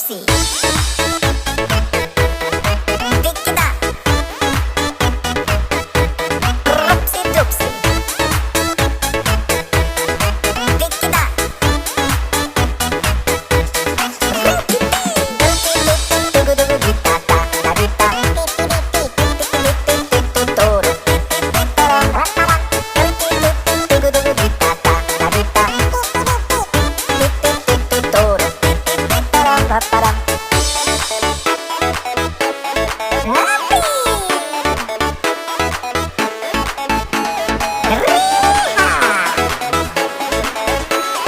Dupsi. Dikida. Rupsi dupsi. Dikida. Dugu dugu gita ta ta gita. Toro. Dugu dugu gita ta ta gita. Toro. Para